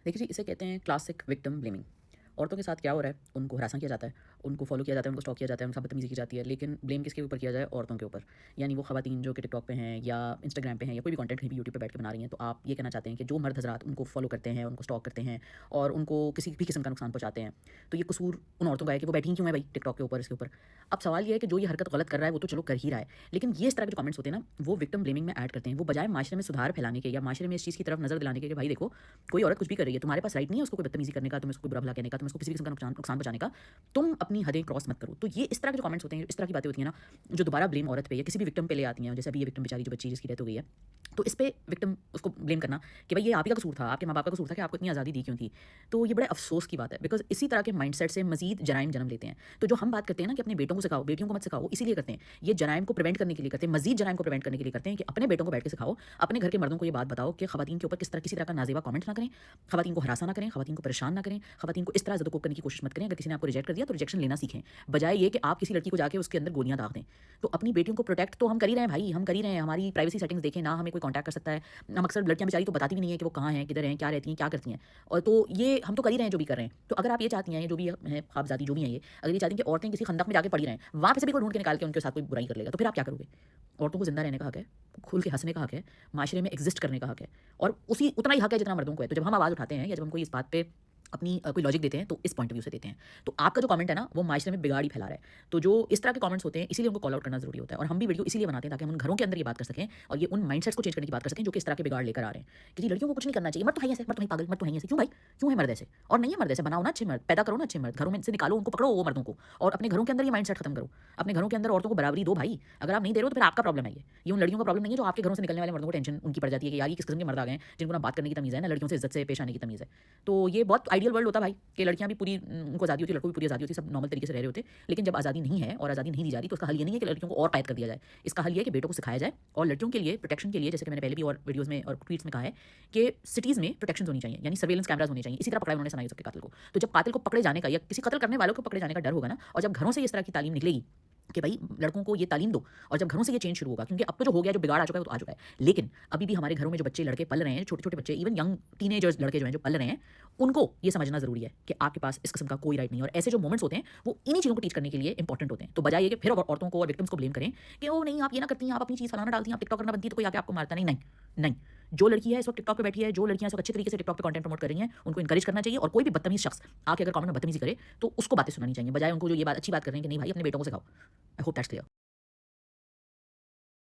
देखिए जी, इसे कहते हैं क्लासिक विक्टिम ब्लेमिंग। औरतों के साथ क्या हो रहा है, उनको हरासा किया जाता है, उनको फॉलो किया जाता है, उनको स्टॉक किया जाता है, उनके साथ बदतमीज़ी की जाती है, लेकिन ब्लेम किसके ऊपर किया जाए? औरतों के ऊपर। यानी वो खवातीन जो कि टिकटॉक पे हैं या इंस्टाग्राम पे हैं या कोई भी कंटेंट कहीं भी यूट्यूब पे बैठ के बना रही हैं, तो आप ये कहना चाहते हैं कि जो मर्द हज़रात उनको फॉलो करते हैं, उनको स्टॉक करते हैं और उनको किसी भी किस्म का नुकसान पहुँचाते हैं, तो ये कसूर उन औरतों का है कि वो बैठी ही क्यों है भाई टिकटॉक के ऊपर, इसके ऊपर। अब सवाल ये है कि जो ये हरकत गलत कर रहा है, वो तो चलो कर ही रहा है, लेकिन ये इस तरह के जो कमेंट्स होते हैं ना, वो विक्टिम ब्लेमिंग में ऐड करते हैं। वो बजाय माशरे में सुधार फैलाने के या माशरे में इस चीज़ की तरफ नज़र दिलाने के कि भाई देखो, कोई औरत कुछ भी कर रही है, तुम्हारे पास राइट नहीं है उसको कोई बदतमीज़ी करने का, तुम्हें उसको बुरा भला कहने का, तुम्हें उसको किसी भी किस्म का नुकसान पहुँचाने का। तुम अपनी हदें क्रॉस मत करो। तो ये इस तरह के जो कमेंट्स होते हैं, इस तरह की बातें होती हैं ना, जो दोबारा ब्लेम औरत पे या किसी भी विक्टिम पे ले आती हैं, जैसे अभी ये विक्टिम बेचारी जो बच्ची जिसकी डेथ हो गई है, तो इस पे विक्टिम उसको ब्लेम करना कि भाई ये आप ही का कसूर था, आपके माँ-बाप का कसूर था कि आपको इतनी आज़ादी दी क्यों थी। तो ये बड़े अफ़सोस की बात है, बिकॉज़ इसी तरह के माइंडसेट से मज़ीद जराइम जन्म लेते हैं। तो जो हम बात करते हैं ना कि अपने बेटों को सिखाओ, बेटियों को मत सिखाओ, इसीलिए करते हैं। ये जराइम को प्रिवेंट करने के लिए करते हैं, मज़ीद जराइम को प्रिवेंट करने के लिए करते हैं कि अपने बेटों को बैठ के सिखाओ, अपने घर के मर्दों को ये बात बताओ कि खवातीन के ऊपर किसी तरह का नाज़ेबा कमेंट ना करें, खवातीन को हरासा ना करें, खवातीन को परेशान ना करें, खवातीन को इस तरह ज़द-ओ-कोब करने की कोशिश मत करें। अगर किसी ने आपको रिजेक्ट कर दिया तो रिजेक्शन लेना सीखें। बजाय ये कि आप किसी लड़की को जाके उसके अंदर गोलियाँ दाग दें। तो अपनी बेटियों को प्रोटेक्ट तो हम कर ही रहे हैं भाई, हम कर ही रहे हैं। हमारी प्राइवेसी सेटिंग्स देखें ना, हमें कोई कॉन्टैक्ट कर सकता है। हम अक्सर लड़कियाँ बेचारी तो बताती भी नहीं है कि वो कहाँ हैं, किधर हैं, क्या रहती हैं, क्या करती हैं। और तो ये हम तो कर ही रहे हैं जो भी कर रहे हैं। तो अगर आप ये चाहती हैं, जो भी हैं ख्वाबज़ादी जो भी हैं ये, अगर ये चाहती हैं कि औरतें किसी खंदक में जाके पड़ी रहें, वहाँ पे से भी कोई ढूँढ के निकाल के उनके साथ कोई बुराई कर लेगा, तो फिर आप क्या करोगे? औरतों को ज़िंदा रहने का हक है, खुल के हँसने का हक है, माशरे में एग्ज़िस्ट करने का हक है और उसी उतना ही हक है जितना मर्दों को है। तो जब हम आवाज़ उठाते हैं या जब हम कोई इस बात पे अपनी कोई लॉजिक देते हैं तो इस पॉइंट ऑफ व्यू से देते हैं। तो आपका जो कमेंट है ना, वो माशरे में बिगाड़ ही फैला रहा है। तो जो इस तरह के कमेंट्स होते हैं, इसीलिए उनको कॉल आउट करना ज़रूरी होता है और हम भी वीडियो इसीलिए बनाते हैं ताकि हम उन घरों के अंदर ये बात कर सकें और ये उन माइंडसेट्स को चेंज करने की बात कर सकें जो कि इस तरह के बिगाड़ लेकर आ रहे हैं कि जी लड़कियों को कुछ नहीं करना चाहिए, मर्द तो है ही ऐसे, मर्द तो है ही पागल, मर्द तो है ही ऐसे। क्यों भाई? क्यों है मर्द ऐसे? और नहीं है मर्द ऐसे, बनाओ ना अच्छे मर्द, पैदा करो ना अच्छे मर्द, घरों में से निकालो उनको, पकड़ो वो मर्दों को और अपने घरों के अंदर ये माइंडसेट खत्म करो। अपने घरों के अंदर औरतों को बराबरी दो भाई। अगर आप नहीं दे रहे हो तो फिर आपका प्रॉब्लम है ये उन लड़कियों का प्रॉब्लम नहीं है जो आपके घरों से निकलने वाले मर्दों को टेंशन उनकी पड़ जाती है कि यार ये किस किस्म के मर्द आ गए हैं जिनको ना बात करने की तमीज़ है, ना लड़कियों से इज्जत से पेश आने की तमीज़ है। तो ये बहुत आइडियल वर्ल्ड होता भाई कि लड़कियाँ भी पूरी उनको आज़ादी होती है, लड़कों को भी पूरी आज़ादी होती है, सब नॉर्मल तरीके से रह रहे होते। लेकिन जब आज़ादी नहीं है और आज़ादी नहीं दी जा रही तो इसका हल ये नहीं है कि लड़कियों को और कैद कर दिया जाए। इसका हल ये है कि बेटों को सिखाया जाए और लड़कियों के लिए प्रोटेक्शन के लिए, जैसे कि मैंने पहले भी और वीडियोज़ में और ट्वीट्स में कहा है कि सिटीज़ में प्रोटेक्शंस होनी चाहिए, यानी सर्वेलेंस कैमराज़ होने चाहिए। इसी तरह पकड़ा उन्होंने सनाई सबके कातिल को। तो जब कातिल को पकड़े जाने का या किसी कत्ल करने वालों को पकड़े जाने का डर होगा ना और जब घरों से इस तरह की तालीम निकलेगी कि भाई लड़कों को ये तालीम दो और जब घरों से ये चेंज शुरू होगा, क्योंकि अब तो जो हो गया, जो बिगाड़ आ चुका है वो तो आ चुका है, लेकिन अभी भी हमारे घरों में जो बच्चे लड़के पल रहे हैं, छोटे छोटे बच्चे, इवन यंग टीनेजर्स लड़के जो हैं जो पल रहे हैं, उनको ये समझना जरूरी है कि आपके पास इस किस्म का कोई राइट नहीं है। और ऐसे जो मोमेंट्स होते हैं वो इन्हीं चीज़ों को टीच करने के लिए इंपॉर्टेंट होते हैं। तो बजाय ये कि फिर औरतों को और विक्टिम्स को ब्लेम करें कि ओ नहीं आप ये ना करती हैं, आप अपनी चीज़ फलाना डालती हैं, आप टिकटॉक करना बनती है तो कोई आके आपको मारता नहीं। नहीं नहीं, जो लड़की है इस वक्त टिकटॉक पे बैठी है, जो लड़कियां इस वक्त अच्छे तरीके से टिकटॉक पे कंटेंट प्रमोट कर रही हैं, उनको इंकरेज करना चाहिए और कोई भी बदतमीज शख्स आके अगर कमेंट में बदतमीजी करे तो उसको बातें सुनानी चाहिए, बजाय उनको जो ये बात अच्छी बात कर रहे हैं कि नहीं भाई अपने बेटों को सिखाओ। I hope that's clear.